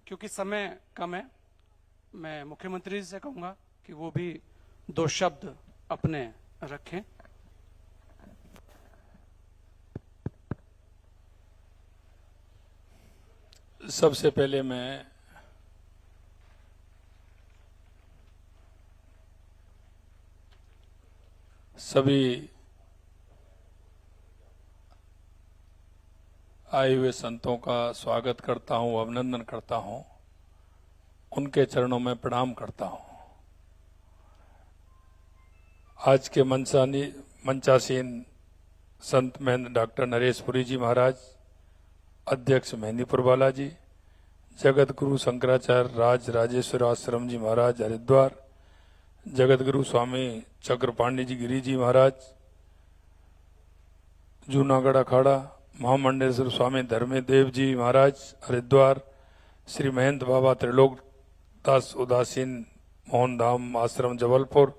क्योंकि समय कम है, मैं मुख्यमंत्री से कहूंगा कि वो भी 2 शब्द अपने रखें। सबसे पहले मैं सभी आए हुए संतों का स्वागत करता हूं, अभिनंदन करता हूं, उनके चरणों में प्रणाम करता हूं। आज के मंचासीन संत महेंद्र डॉक्टर नरेश पुरी जी महाराज, अध्यक्ष मेहंदीपुर बालाजी, जगत गुरु शंकराचार्य राज राजेश्वर आश्रम जी महाराज हरिद्वार, जगत गुरु स्वामी चक्रपाणी जी गिरी जी महाराज जूनागढ़ अखाड़ा, महामंडलेश्वर स्वामी धर्मदेव जी महाराज हरिद्वार, श्री महंत बाबा त्रिलोक दास उदासीन मोहन धाम आश्रम जबलपुर,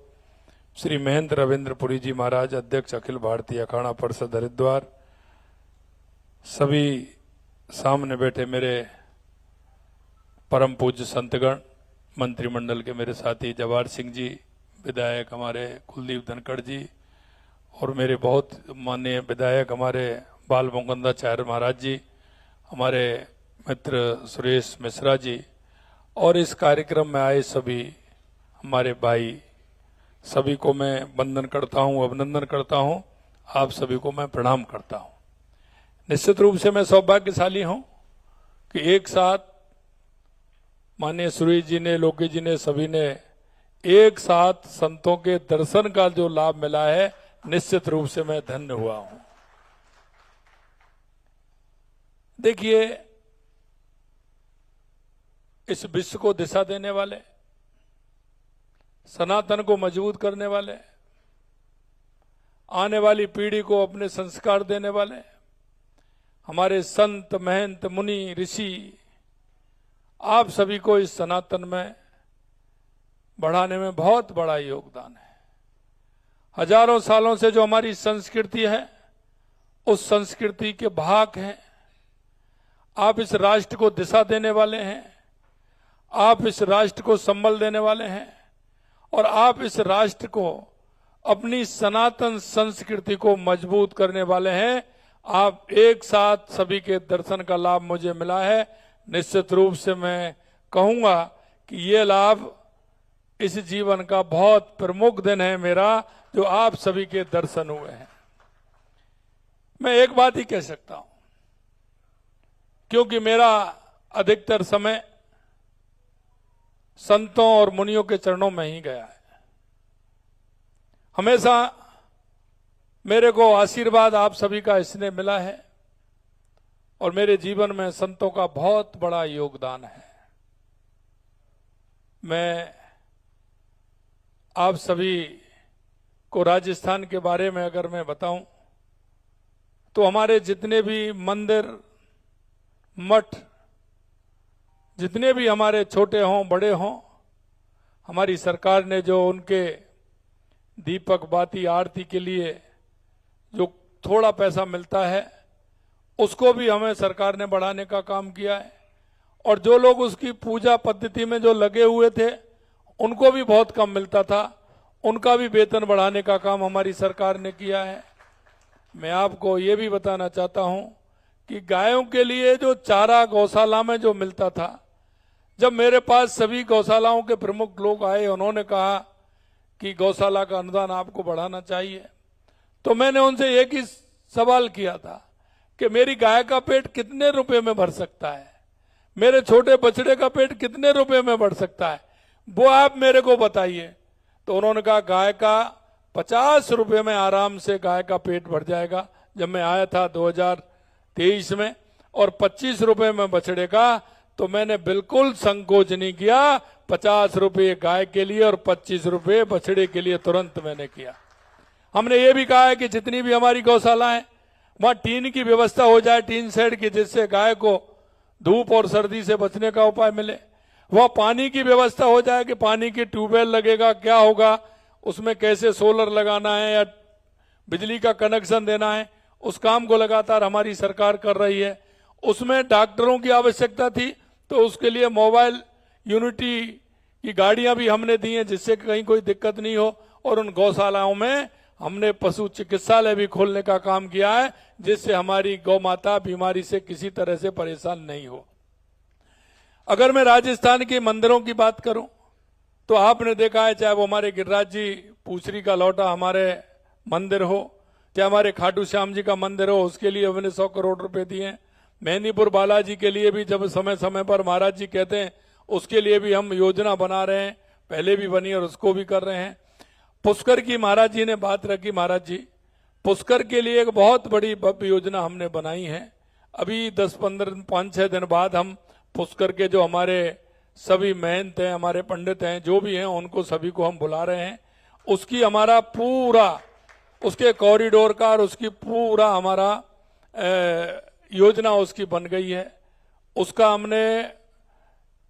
श्री महंत रविंद्रपुरी जी महाराज अध्यक्ष अखिल भारतीय अखाड़ा परिषद हरिद्वार, सभी सामने बैठे मेरे परम पूज्य संतगण, मंत्रिमंडल के मेरे साथी जवाहर सिंह जी, विधायक हमारे कुलदीप धनखड़ जी, और मेरे बहुत माननीय विधायक हमारे बाल मुकुंदाचार्य महाराज जी, हमारे मित्र सुरेश मिश्रा जी, और इस कार्यक्रम में आए सभी हमारे भाई, सभी को मैं वंदन करता हूं, अभिनंदन करता हूं। आप सभी को मैं प्रणाम करता हूं। निश्चित रूप से मैं सौभाग्यशाली हूं कि एक साथ माननीय सुरेश जी ने, लोकी जी ने, सभी ने एक साथ संतों के दर्शन का जो लाभ मिला है, निश्चित रूप से मैं धन्य हुआ हूं। देखिए, इस विश्व को दिशा देने वाले, सनातन को मजबूत करने वाले, आने वाली पीढ़ी को अपने संस्कार देने वाले हमारे संत महंत मुनि ऋषि, आप सभी को इस सनातन में बढ़ाने में बहुत बड़ा योगदान है। हजारों सालों से जो हमारी संस्कृति है, उस संस्कृति के भाग हैं। आप इस राष्ट्र को दिशा देने वाले हैं, आप इस राष्ट्र को संबल देने वाले हैं, और आप इस राष्ट्र को, अपनी सनातन संस्कृति को मजबूत करने वाले हैं। आप एक साथ सभी के दर्शन का लाभ मुझे मिला है। निश्चित रूप से मैं कहूंगा कि ये लाभ इस जीवन का बहुत प्रमुख दिन है मेरा, जो आप सभी के दर्शन हुए हैं। मैं एक बात ही कह सकता हूं, क्योंकि मेरा अधिकतर समय संतों और मुनियों के चरणों में ही गया है। हमेशा मेरे को आशीर्वाद आप सभी का इसने मिला है, और मेरे जीवन में संतों का बहुत बड़ा योगदान है। मैं आप सभी को राजस्थान के बारे में अगर मैं बताऊं, तो हमारे जितने भी मंदिर, मठ, जितने भी हमारे छोटे हों बड़े हों, हमारी सरकार ने जो उनके दीपक बाती आरती के लिए जो थोड़ा पैसा मिलता है, उसको भी हमें सरकार ने बढ़ाने का काम किया है। और जो लोग उसकी पूजा पद्धति में जो लगे हुए थे, उनको भी बहुत कम मिलता था, उनका भी वेतन बढ़ाने का काम हमारी सरकार ने किया है। मैं आपको ये भी बताना चाहता हूं कि गायों के लिए जो चारा गौशाला में जो मिलता था, जब मेरे पास सभी गौशालाओं के प्रमुख लोग आए, उन्होंने कहा कि गौशाला का अनुदान आपको बढ़ाना चाहिए, तो मैंने उनसे एक ही सवाल किया था कि मेरी गाय का पेट कितने रुपए में भर सकता है, मेरे छोटे बछड़े का पेट कितने रुपए में भर सकता है, वो आप मेरे को बताइए। तो उन्होंने कहा गाय का 50 रुपए में आराम से गाय का पेट भर जाएगा। जब मैं आया था 2023 में, और 25 रुपए में बछड़े का, तो मैंने बिल्कुल संकोच नहीं किया। 50 रुपये गाय के लिए और 25 रुपये बछड़े के लिए तुरंत मैंने किया। हमने ये भी कहा है कि जितनी भी हमारी गौशाला है, वहां टीन की व्यवस्था हो जाए, टीन शेड की, जिससे गाय को धूप और सर्दी से बचने का उपाय मिले। वहां पानी की व्यवस्था हो जाए कि पानी की ट्यूबवेल लगेगा, क्या होगा, उसमें कैसे सोलर लगाना है या बिजली का कनेक्शन देना है, उस काम को लगातार हमारी सरकार कर रही है। उसमें डॉक्टरों की आवश्यकता थी, तो उसके लिए मोबाइल यूनिटी की गाड़ियां भी हमने दी हैं, जिससे कहीं कोई दिक्कत नहीं हो। और उन गौशालाओं में हमने पशु चिकित्सालय भी खोलने का काम किया है, जिससे हमारी गौ माता बीमारी से किसी तरह से परेशान नहीं हो। अगर मैं राजस्थान के मंदिरों की बात करूं तो आपने देखा है, चाहे वो हमारे गिरिराज जी पूछरी का लौटा हमारे मंदिर हो, चाहे हमारे खाटू श्याम जी का मंदिर हो, उसके लिए हमने 100 करोड़ रुपए दिए। मेहंदीपुर बालाजी के लिए भी जब समय समय पर महाराज जी कहते हैं, उसके लिए भी हम योजना बना रहे हैं, पहले भी बनी और उसको भी कर रहे हैं। पुष्कर की महाराज जी ने बात रखी, महाराज जी पुष्कर के लिए एक बहुत बड़ी भव्य योजना हमने बनाई है। अभी 10-15 5-6 दिन बाद हम पुष्कर के जो हमारे सभी महंत हैं, हमारे पंडित हैं, जो भी हैं, उनको सभी को हम बुला रहे हैं। उसकी हमारा पूरा उसके कॉरिडोर का और उसकी पूरा हमारा योजना उसकी बन गई है। उसका हमने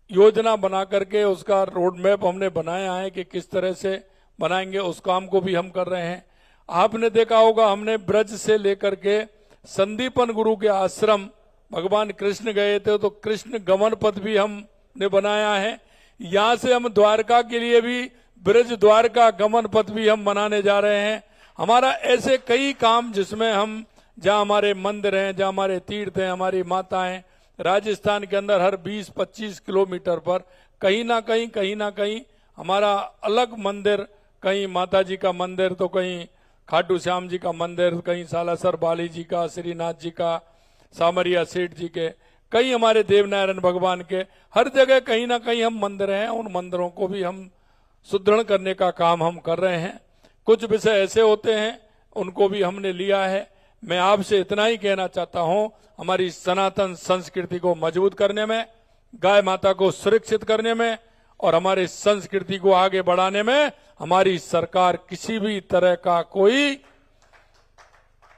योजना बना करके उसका रोड मैप हमने बनाया है कि किस तरह से बनाएंगे, उस काम को भी हम कर रहे हैं। आपने देखा होगा, हमने ब्रज से लेकर के संदीपन गुरु के आश्रम भगवान कृष्ण गए थे, तो कृष्ण गमन पथ भी हमने बनाया है। यहां से हम द्वारका के लिए भी ब्रज द्वारका गमन पथ भी हम बनाने जा रहे हैं। हमारा ऐसे कई काम जिसमें हम, जहां हमारे मंदिर हैं, जहां हमारे तीर्थ हैं, हमारी माताएं, राजस्थान के अंदर हर 20-25 किलोमीटर पर कहीं ना कहीं हमारा अलग मंदिर, कहीं माता जी का मंदिर, तो कहीं खाटू श्याम जी का मंदिर, कहीं सालासर बाली जी का, श्रीनाथ जी का, सामरिया सेठ जी के, कई हमारे देवनारायण भगवान के, हर जगह कहीं ना कहीं हम मंदिर हैं। उन मंदिरों को भी हम सुदृढ़ करने का काम हम कर रहे हैं। कुछ विषय ऐसे होते हैं, उनको भी हमने लिया है। मैं आपसे इतना ही कहना चाहता हूं, हमारी सनातन संस्कृति को मजबूत करने में, गाय माता को सुरक्षित करने में और हमारी संस्कृति को आगे बढ़ाने में हमारी सरकार किसी भी तरह का कोई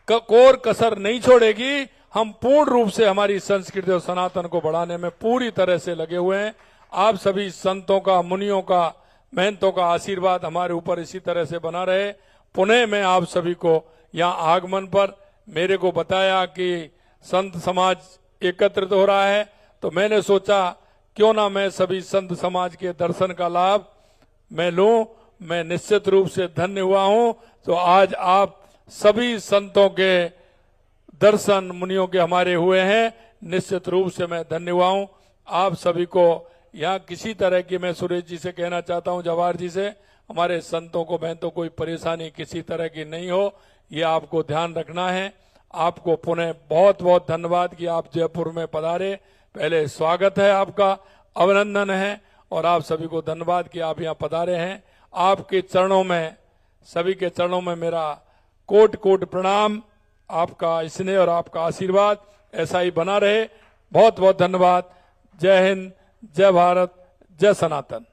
कोर कसर नहीं छोड़ेगी। हम पूर्ण रूप से हमारी संस्कृति और सनातन को बढ़ाने में पूरी तरह से लगे हुए हैं। आप सभी संतों का, मुनियों का, महंतों का आशीर्वाद हमारे ऊपर इसी तरह से बना रहे। पुनः मैं आप सभी को यहाँ आगमन पर मेरे को बताया कि संत समाज एकत्रित हो रहा है, तो मैंने सोचा क्यों ना मैं सभी संत समाज के दर्शन का लाभ मैं लूं। मैं निश्चित रूप से धन्य हुआ हूं। तो आज आप सभी संतों के दर्शन मुनियों के हमारे हुए हैं, निश्चित रूप से मैं धन्य हुआ हूं। आप सभी को यहाँ किसी तरह की, मैं सुरेश जी से कहना चाहता हूं, जवाहर जी से, हमारे संतों को बहनों कोई परेशानी किसी तरह की नहीं हो, ये आपको ध्यान रखना है। आपको पुनः बहुत बहुत धन्यवाद कि आप जयपुर में पधारे। पहले स्वागत है आपका, अभिनंदन है, और आप सभी को धन्यवाद कि आप यहाँ पधारे हैं। आपके चरणों में, सभी के चरणों में मेरा कोट कोट प्रणाम। आपका स्नेह और आपका आशीर्वाद ऐसा ही बना रहे। बहुत बहुत धन्यवाद। जय हिंद, जय भारत, जय सनातन।